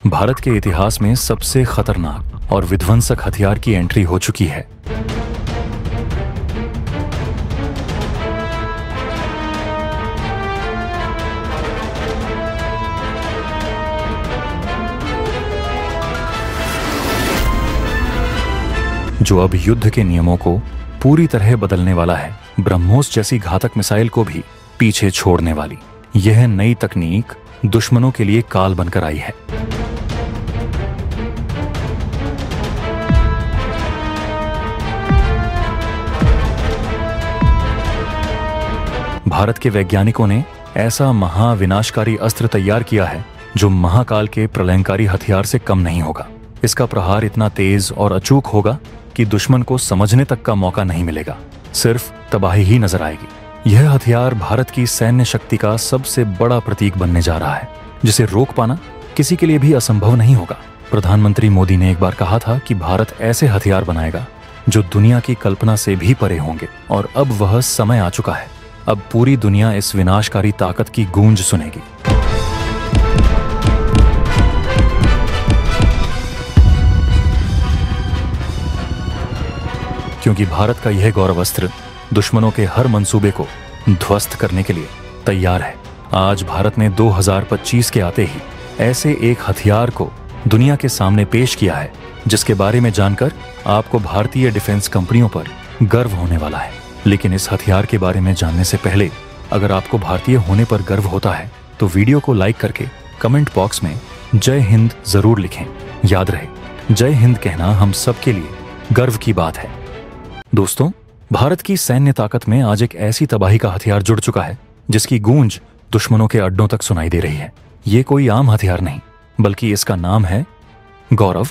भारत के इतिहास में सबसे खतरनाक और विध्वंसक हथियार की एंट्री हो चुकी है। जो अब युद्ध के नियमों को पूरी तरह बदलने वाला है, ब्रह्मोस जैसी घातक मिसाइल को भी पीछे छोड़ने वाली यह नई तकनीक दुश्मनों के लिए काल बनकर आई है। भारत के वैज्ञानिकों ने ऐसा महाविनाशकारी अस्त्र तैयार किया है जो महाकाल के प्रलयंकारी हथियार से कम नहीं होगा। इसका प्रहार इतना तेज और अचूक होगा कि दुश्मन को समझने तक का मौका नहीं मिलेगा, सिर्फ तबाही ही नजर आएगी। यह हथियार भारत की सैन्य शक्ति का सबसे बड़ा प्रतीक बनने जा रहा है, जिसे रोक पाना किसी के लिए भी असंभव नहीं होगा। प्रधानमंत्री मोदी ने एक बार कहा था कि भारत ऐसे हथियार बनाएगा जो दुनिया की कल्पना से भी परे होंगे, और अब वह समय आ चुका है। अब पूरी दुनिया इस विनाशकारी ताकत की गूंज सुनेगी। क्योंकि भारत का यह गौरव अस्त्र दुश्मनों के हर मंसूबे को ध्वस्त करने के लिए तैयार है। आज भारत ने 2025 के आते ही ऐसे एक हथियार को दुनिया के सामने पेश किया है, जिसके बारे में जानकर आपको भारतीय डिफेंस कंपनियों पर गर्व होने वाला है। लेकिन इस हथियार के बारे में जानने से पहले, अगर आपको भारतीय होने पर गर्व होता है तो वीडियो को लाइक करके कमेंट बॉक्स में जय हिंद जरूर लिखें। याद रहे, जय हिंद कहना हम सबके लिए गर्व की बात है। दोस्तों, भारत की सैन्य ताकत में आज एक ऐसी तबाही का हथियार जुड़ चुका है जिसकी गूंज दुश्मनों के अड्डों तक सुनाई दे रही है। ये कोई आम हथियार नहीं, बल्कि इसका नाम है गौरव।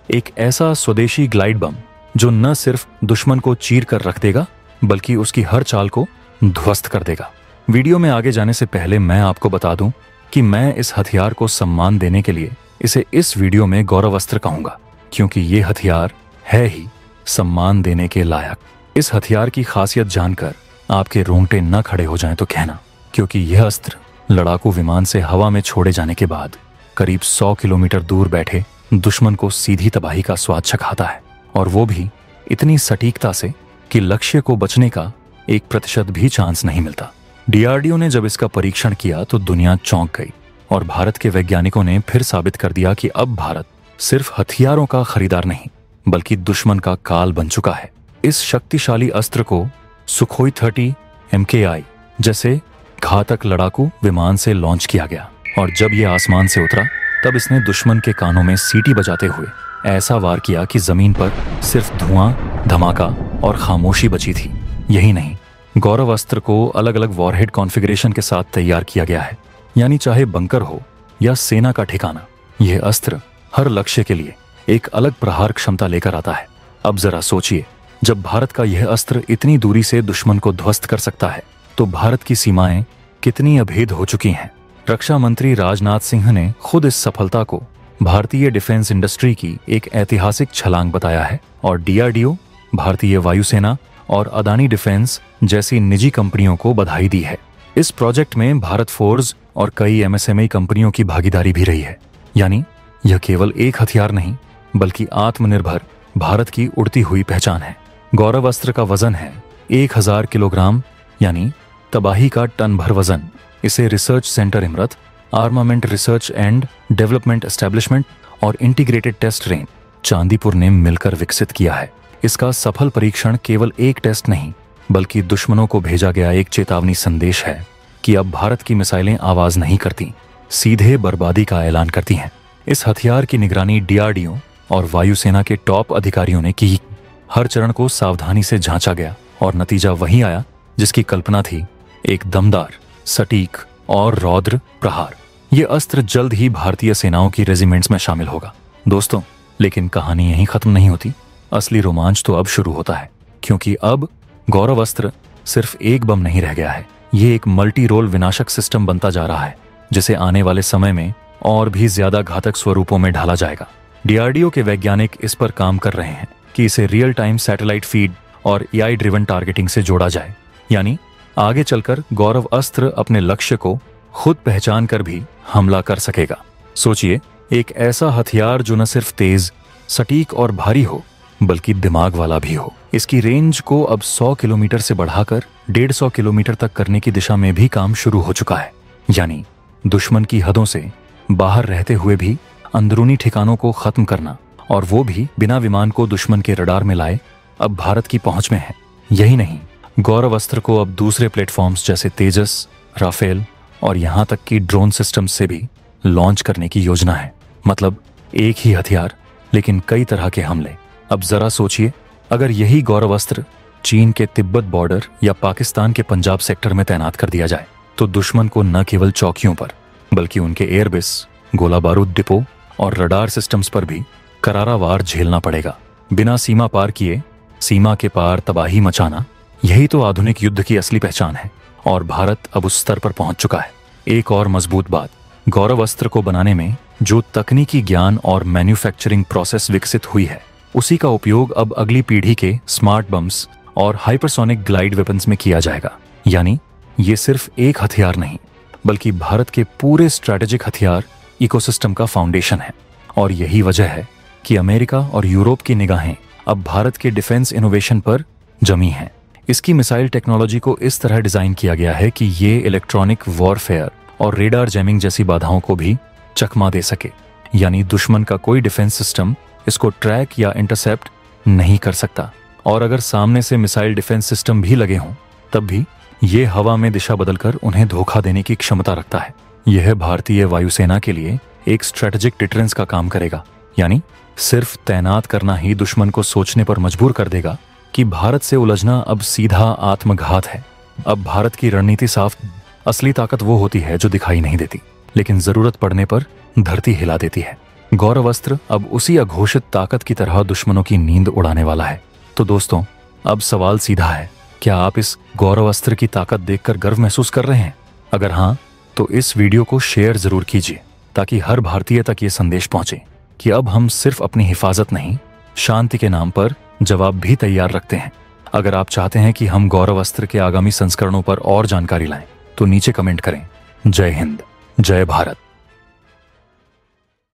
एक ऐसा स्वदेशी ग्लाइड बम जो न सिर्फ दुश्मन को चीर कर रख देगा, बल्कि उसकी हर चाल को ध्वस्त कर देगा। वीडियो में आगे जाने से पहले मैं आपको बता दूं कि मैं इस हथियार को सम्मान देने के लिए इसे इस वीडियो में गौरव अस्त्र कहूंगा, क्योंकि ये हथियार है ही सम्मान देने के लायक। इस हथियार की खासियत जानकर आपके रोंगटे न खड़े हो जाएं तो कहना, क्योंकि यह अस्त्र लड़ाकू विमान से हवा में छोड़े जाने के बाद करीब 100 किलोमीटर दूर बैठे दुश्मन को सीधी तबाही का स्वाद चखाता है, और वो भी इतनी सटीकता से कि लक्ष्य को बचने का 1% भी चांस नहीं मिलता। डीआरडीओ ने जब इसका परीक्षण किया तो दुनिया चौंक गई, और भारत के वैज्ञानिकों ने फिर साबित कर दिया कि अब भारत सिर्फ हथियारों का खरीदार नहीं, बल्कि दुश्मन का काल बन चुका है। इस शक्तिशाली अस्त्र को सुखोई 30 MKI जैसे घातक लड़ाकू विमान से लॉन्च किया गया, और जब यह आसमान से उतरा तब इसने दुश्मन के कानों में सीटी बजाते हुए ऐसा वार किया कि जमीन पर सिर्फ धुआं, धमाका और खामोशी बची थी। यही नहीं, गौरव अस्त्र को अलग अलग वॉरहेड कॉन्फ़िगरेशन के साथ तैयार किया गया है, यानी चाहे बंकर हो या सेना का ठिकाना, यह अस्त्र हर लक्ष्य के लिए एक अलग प्रहार क्षमता लेकर आता है। अब जरा सोचिए, जब भारत का यह अस्त्र इतनी दूरी से दुश्मन को ध्वस्त कर सकता है, तो भारत की सीमाएं कितनी अभेद हो चुकी हैं। रक्षा मंत्री राजनाथ सिंह ने खुद इस सफलता को भारतीय डिफेंस इंडस्ट्री की एक ऐतिहासिक छलांग बताया है, और डीआरडीओ, भारतीय वायुसेना और अदानी डिफेंस जैसी निजी कंपनियों को बधाई दी है। इस प्रोजेक्ट में भारत फोर्स और कई एमएसएमई कंपनियों की भागीदारी भी रही है। यानी यह केवल एक हथियार नहीं, बल्कि आत्मनिर्भर भारत की उड़ती हुई पहचान है। गौरव अस्त्र का वजन है 1000 किलोग्राम, यानी तबाही का टन भर वजन। इसे research centre Imrat, armament research and development establishment और इंटीग्रेटेड टेस्ट रेंज चांदीपुर ने मिलकर विकसित किया है। इसका सफल परीक्षण केवल एक टेस्ट नहीं, बल्कि दुश्मनों को भेजा गया एक चेतावनी संदेश है कि अब भारत की मिसाइलें आवाज नहीं करती, सीधे बर्बादी का ऐलान करती हैं। इस हथियार की निगरानी डीआरडीओ और वायुसेना के टॉप अधिकारियों ने की। हर चरण को सावधानी से जांचा गया, और नतीजा वही आया जिसकी कल्पना थी, एक दमदार, सटीक और रौद्र प्रहार। यह अस्त्र जल्द ही भारतीय सेनाओं की रेजिमेंट्स में शामिल होगा। दोस्तों, लेकिन कहानी यहीं खत्म नहीं होती। असली रोमांच तो अब शुरू होता है, क्योंकि अब गौरव अस्त्र सिर्फ एक बम नहीं रह गया है, ये एक मल्टी रोल विनाशक सिस्टम बनता जा रहा है, जिसे आने वाले समय में और भी ज्यादा घातक स्वरूपों में ढाला जाएगा। डीआरडीओ के वैज्ञानिक इस पर काम कर रहे हैं कि इसे रियल टाइम सैटेलाइट फीड और एआई ड्रिवन टारगेटिंग से जोड़ा जाए, यानी आगे चलकर गौरव अस्त्र अपने लक्ष्य को खुद पहचान कर भी हमला कर सकेगा। सोचिए, एक ऐसा हथियार जो न सिर्फ तेज, सटीक और भारी हो, बल्कि दिमाग वाला भी हो। इसकी रेंज को अब 100 किलोमीटर से बढ़ाकर 150 किलोमीटर तक करने की दिशा में भी काम शुरू हो चुका है। यानी दुश्मन की हदों से बाहर रहते हुए भी अंदरूनी ठिकानों को खत्म करना, और वो भी बिना विमान को दुश्मन के रडार में लाए, अब भारत की पहुंच में है। यही नहीं, गौरव अस्त्र को अब दूसरे प्लेटफॉर्म्स जैसे तेजस, राफेल और यहां तक कि ड्रोन सिस्टम्स से भी लॉन्च करने की योजना है। मतलब एक ही हथियार लेकिन कई तरह के हमले। अब जरा सोचिए, अगर यही गौरव अस्त्र चीन के तिब्बत बॉर्डर या पाकिस्तान के पंजाब सेक्टर में तैनात कर दिया जाए, तो दुश्मन को न केवल चौकियों पर बल्कि उनके एयरबेस, गोला बारूद डिपो और रडार सिस्टम्स पर भी करारा वार झेलना पड़ेगा। बिना सीमा पार किए सीमा के पार तबाही मचाना, यही तो आधुनिक युद्ध की असली पहचान है। और भारत अब उस स्तर पर पहुंच चुका है। एक और मजबूत बात, गौरव अस्त्र को बनाने में जो तकनीकी ज्ञान और मैन्युफैक्चरिंग प्रोसेस विकसित हुई है, उसी का उपयोग अब अगली पीढ़ी के स्मार्ट बम्स और हाइपरसोनिक ग्लाइड वेपन्स में किया जाएगा। यानी ये सिर्फ एक हथियार नहीं, बल्कि भारत के पूरे स्ट्रैटेजिक हथियार इकोसिस्टम का फाउंडेशन है। और यही वजह है कि अमेरिका और यूरोप की निगाहें अब भारत के डिफेंस इनोवेशन पर जमी हैं। इसकी मिसाइल टेक्नोलॉजी को इस तरह डिजाइन किया गया है कि ये इलेक्ट्रॉनिक वॉरफेयर और रेडार जैमिंग जैसी बाधाओं को भी चकमा दे सके। यानी दुश्मन का कोई डिफेंस सिस्टम इसको ट्रैक या इंटरसेप्ट नहीं कर सकता। और अगर सामने से मिसाइल डिफेंस सिस्टम भी लगे हों, तब भी ये हवा में दिशा बदलकर उन्हें धोखा देने की क्षमता रखता है। यह भारतीय वायुसेना के लिए एक स्ट्रेटेजिक डिटरेंस का काम करेगा। यानी सिर्फ तैनात करना ही दुश्मन को सोचने पर मजबूर कर देगा कि भारत से उलझना अब सीधा आत्मघात है। अब भारत की रणनीति साफ, असली ताकत वो होती है जो दिखाई नहीं देती, लेकिन जरूरत पड़ने पर धरती हिला देती है। गौरव अस्त्र अब उसी अघोषित ताकत की तरह दुश्मनों की नींद उड़ाने वाला है। तो दोस्तों, अब सवाल सीधा है, क्या आप इस गौरव अस्त्र की ताकत देखकर गर्व महसूस कर रहे हैं? अगर हाँ, तो इस वीडियो को शेयर जरूर कीजिए, ताकि हर भारतीय तक ये संदेश पहुंचे कि अब हम सिर्फ अपनी हिफाजत नहीं, शांति के नाम पर जवाब भी तैयार रखते हैं। अगर आप चाहते हैं कि हम गौरव अस्त्र के आगामी संस्करणों पर और जानकारी लाएं, तो नीचे कमेंट करें। जय हिंद, जय भारत।